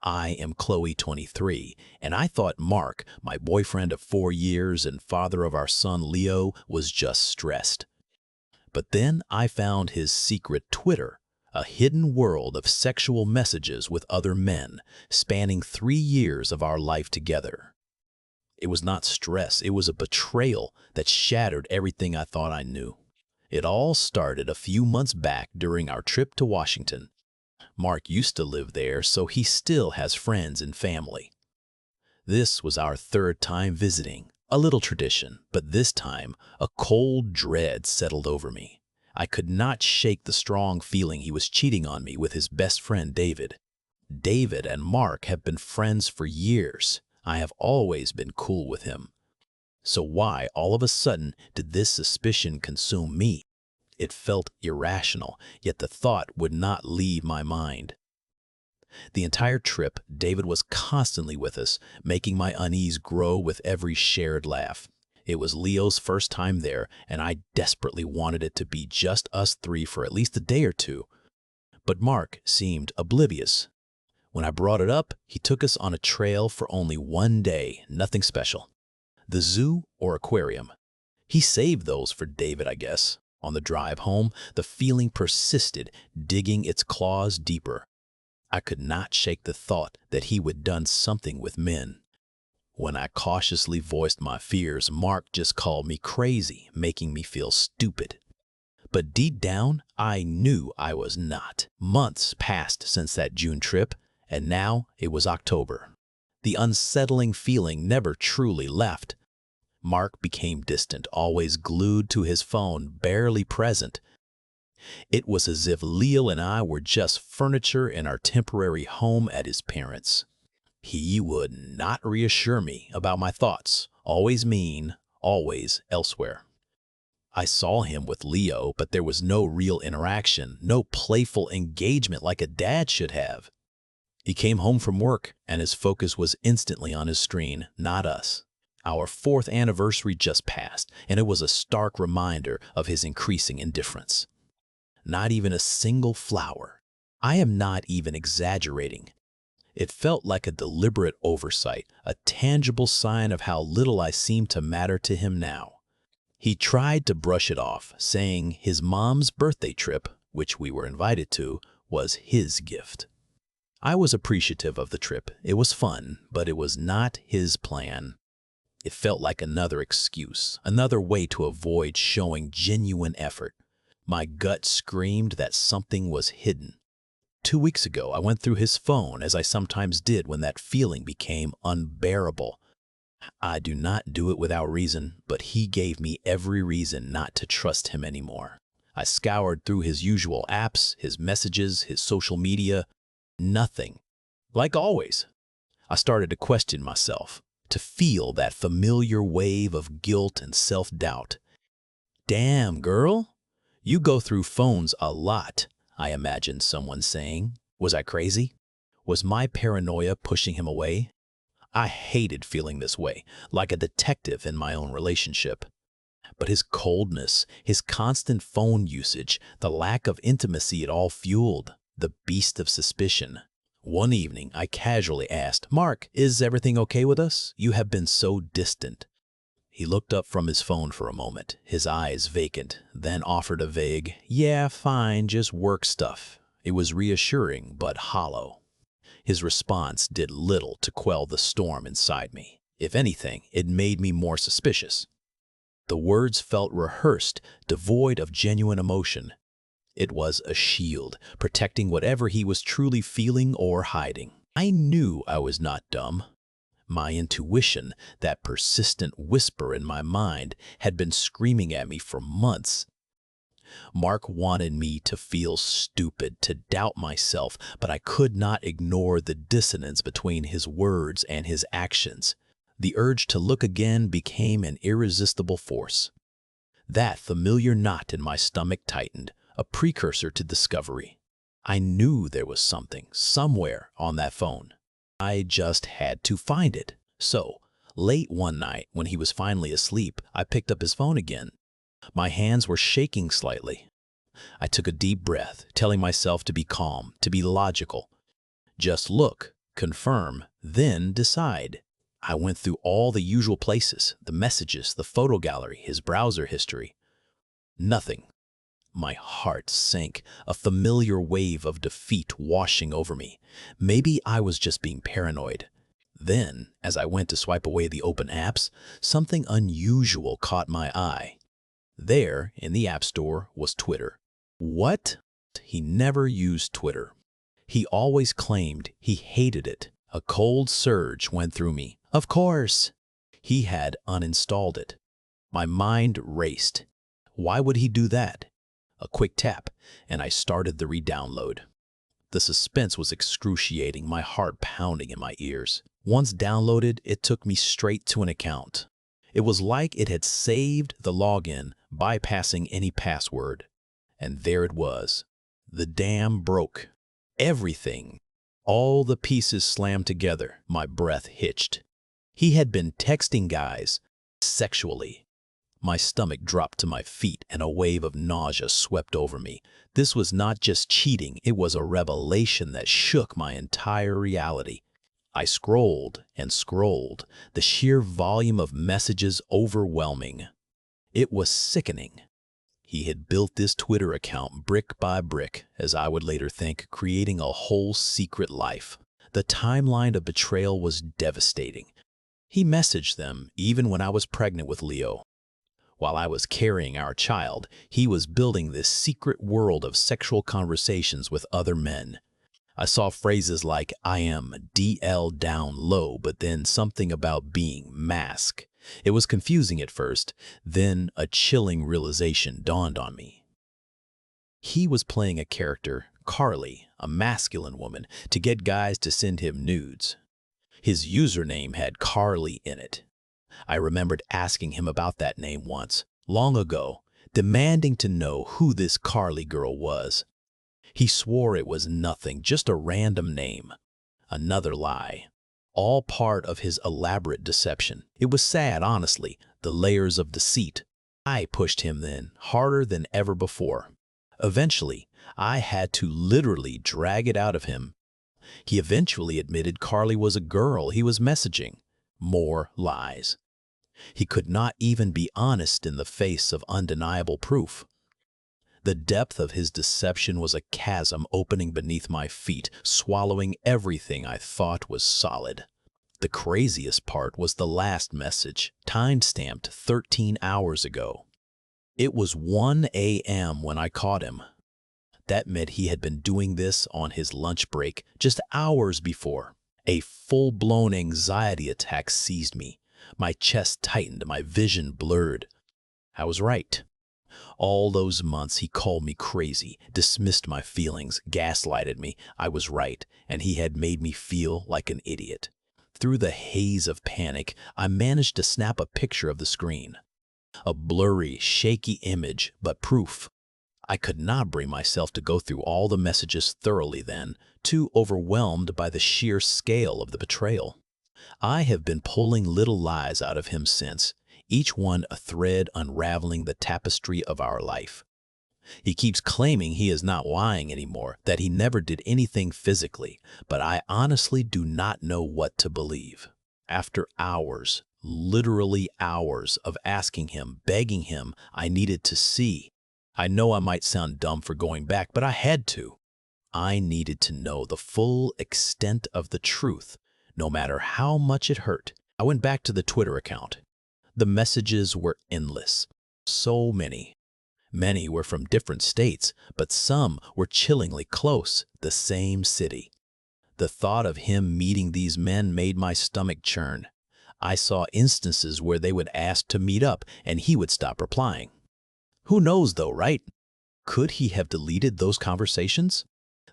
I am Chloe 23, and I thought Mark, my boyfriend of 4 years and father of our son Leo, was just stressed. But then I found his secret Twitter, a hidden world of sexual messages with other men, spanning 3 years of our life together. It was not stress, it was a betrayal that shattered everything I thought I knew. It all started a few months back during our trip to Washington. Mark used to live there, so he still has friends and family. This was our third time visiting, a little tradition, but this time a cold dread settled over me. I could not shake the strong feeling he was cheating on me with his best friend David. David and Mark have been friends for years. I have always been cool with him. So why, all of a sudden, did this suspicion consume me? It felt irrational, yet the thought would not leave my mind. The entire trip, David was constantly with us, making my unease grow with every shared laugh. It was Leo's first time there, and I desperately wanted it to be just us three for at least a day or two. But Mark seemed oblivious. When I brought it up, he took us on a trail for only one day, nothing special. The zoo or aquarium. He saved those for David, I guess. On the drive home, the feeling persisted, digging its claws deeper. I could not shake the thought that he would done something with men. When I cautiously voiced my fears, Mark just called me crazy, making me feel stupid. But deep down, I knew I was not. Months passed since that June trip, and now it was October. The unsettling feeling never truly left. Mark became distant, always glued to his phone, barely present. It was as if Leo and I were just furniture in our temporary home at his parents'. He would not reassure me about my thoughts, always mean, always elsewhere. I saw him with Leo, but there was no real interaction, no playful engagement like a dad should have. He came home from work, and his focus was instantly on his screen, not us. Our 4th anniversary just passed, and it was a stark reminder of his increasing indifference. Not even a single flower. I am not even exaggerating. It felt like a deliberate oversight, a tangible sign of how little I seemed to matter to him now. He tried to brush it off, saying his mom's birthday trip, which we were invited to, was his gift. I was appreciative of the trip. It was fun, but it was not his plan. It felt like another excuse, another way to avoid showing genuine effort. My gut screamed that something was hidden. 2 weeks ago, I went through his phone, as I sometimes did when that feeling became unbearable. I do not do it without reason, but he gave me every reason not to trust him anymore. I scoured through his usual apps, his messages, his social media. Nothing. Like always. I started to question myself, to feel that familiar wave of guilt and self-doubt. Damn, girl, you go through phones a lot, I imagined someone saying. Was I crazy? Was my paranoia pushing him away? I hated feeling this way, like a detective in my own relationship. But his coldness, his constant phone usage, the lack of intimacy it all fueled, the beast of suspicion. One evening, I casually asked, "Mark, is everything okay with us? You have been so distant." He looked up from his phone for a moment, his eyes vacant, then offered a vague, "Yeah, fine, just work stuff." It was reassuring, but hollow. His response did little to quell the storm inside me. If anything, it made me more suspicious. The words felt rehearsed, devoid of genuine emotion. It was a shield, protecting whatever he was truly feeling or hiding. I knew I was not dumb. My intuition, that persistent whisper in my mind, had been screaming at me for months. Mark wanted me to feel stupid, to doubt myself, but I could not ignore the dissonance between his words and his actions. The urge to look again became an irresistible force. That familiar knot in my stomach tightened, a precursor to discovery. I knew there was something, somewhere on that phone. I just had to find it. So, late one night, when he was finally asleep, I picked up his phone again. My hands were shaking slightly. I took a deep breath, telling myself to be calm, to be logical. Just look, confirm, then decide. I went through all the usual places, the messages, the photo gallery, his browser history. Nothing. My heart sank, a familiar wave of defeat washing over me. Maybe I was just being paranoid. Then, as I went to swipe away the open apps, something unusual caught my eye. There, in the App Store, was Twitter. What? He never used Twitter. He always claimed he hated it. A cold surge went through me. Of course! He had uninstalled it. My mind raced. Why would he do that? A quick tap, and I started the re-download. The suspense was excruciating, my heart pounding in my ears. Once downloaded, it took me straight to an account. It was like it had saved the login, bypassing any password. And there it was. The dam broke. Everything. All the pieces slammed together. My breath hitched. He had been texting guys sexually. My stomach dropped to my feet and a wave of nausea swept over me. This was not just cheating, it was a revelation that shook my entire reality. I scrolled and scrolled, the sheer volume of messages overwhelming. It was sickening. He had built this Twitter account brick by brick, as I would later think, creating a whole secret life. The timeline of betrayal was devastating. He messaged them even when I was pregnant with Leo. While I was carrying our child, he was building this secret world of sexual conversations with other men. I saw phrases like, "I am DL down low," but then something about being mask. It was confusing at first, then a chilling realization dawned on me. He was playing a character, Carly, a masculine woman, to get guys to send him nudes. His username had Carly in it. I remembered asking him about that name once, long ago, demanding to know who this Carly girl was. He swore it was nothing, just a random name. Another lie. All part of his elaborate deception. It was sad, honestly, the layers of deceit. I pushed him then, harder than ever before. Eventually, I had to literally drag it out of him. He eventually admitted Carly was a girl he was messaging. More lies. He could not even be honest in the face of undeniable proof. The depth of his deception was a chasm opening beneath my feet, swallowing everything I thought was solid. The craziest part was the last message, time-stamped 13 hours ago. It was 1 a.m. when I caught him. That meant he had been doing this on his lunch break just hours before. A full-blown anxiety attack seized me. My chest tightened, my vision blurred. I was right. All those months he called me crazy, dismissed my feelings, gaslighted me. I was right, and he had made me feel like an idiot. Through the haze of panic, I managed to snap a picture of the screen. A blurry, shaky image, but proof. I could not bring myself to go through all the messages thoroughly then, too overwhelmed by the sheer scale of the betrayal. I have been pulling little lies out of him since, each one a thread unraveling the tapestry of our life. He keeps claiming he is not lying anymore, that he never did anything physically, but I honestly do not know what to believe. After hours, literally hours of asking him, begging him, I needed to see. I know I might sound dumb for going back, but I had to. I needed to know the full extent of the truth, no matter how much it hurt. I went back to the Twitter account. The messages were endless. So many. Many were from different states, but some were chillingly close, the same city. The thought of him meeting these men made my stomach churn. I saw instances where they would ask to meet up and he would stop replying. Who knows though, right? Could he have deleted those conversations?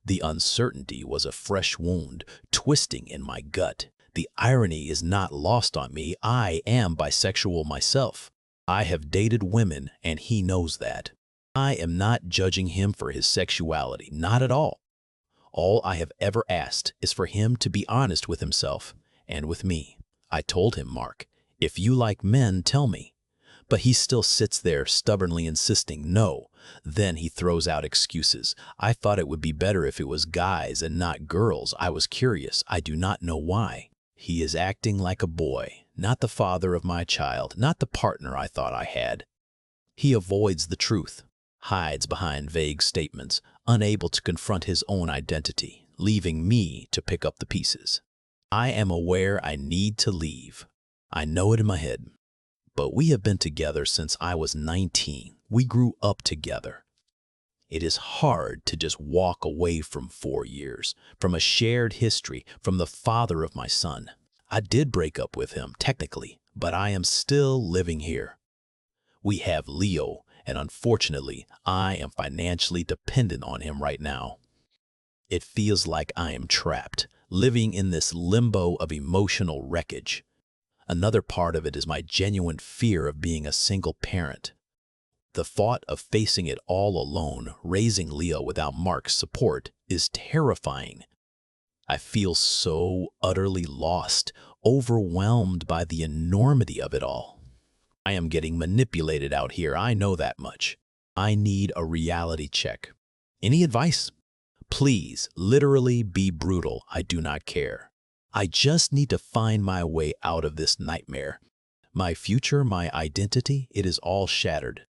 The uncertainty was a fresh wound, twisting in my gut. The irony is not lost on me. I am bisexual myself. I have dated women, and he knows that. I am not judging him for his sexuality, not at all. All I have ever asked is for him to be honest with himself and with me. I told him, Mark, if you like men, tell me. But he still sits there stubbornly insisting no. Then he throws out excuses. I thought it would be better if it was guys and not girls. I was curious. I do not know why. He is acting like a boy, not the father of my child, not the partner I thought I had. He avoids the truth, hides behind vague statements, unable to confront his own identity, leaving me to pick up the pieces. I am aware I need to leave. I know it in my head. But we have been together since I was 19. We grew up together. It is hard to just walk away from 4 years, from a shared history, from the father of my son. I did break up with him, technically, but I am still living here. We have Leo, and unfortunately, I am financially dependent on him right now. It feels like I am trapped, living in this limbo of emotional wreckage. Another part of it is my genuine fear of being a single parent. The thought of facing it all alone, raising Leo without Mark's support, is terrifying. I feel so utterly lost, overwhelmed by the enormity of it all. I am getting manipulated out here, I know that much. I need a reality check. Any advice? Please, literally be brutal, I do not care. I just need to find my way out of this nightmare. My future, my identity, it is all shattered.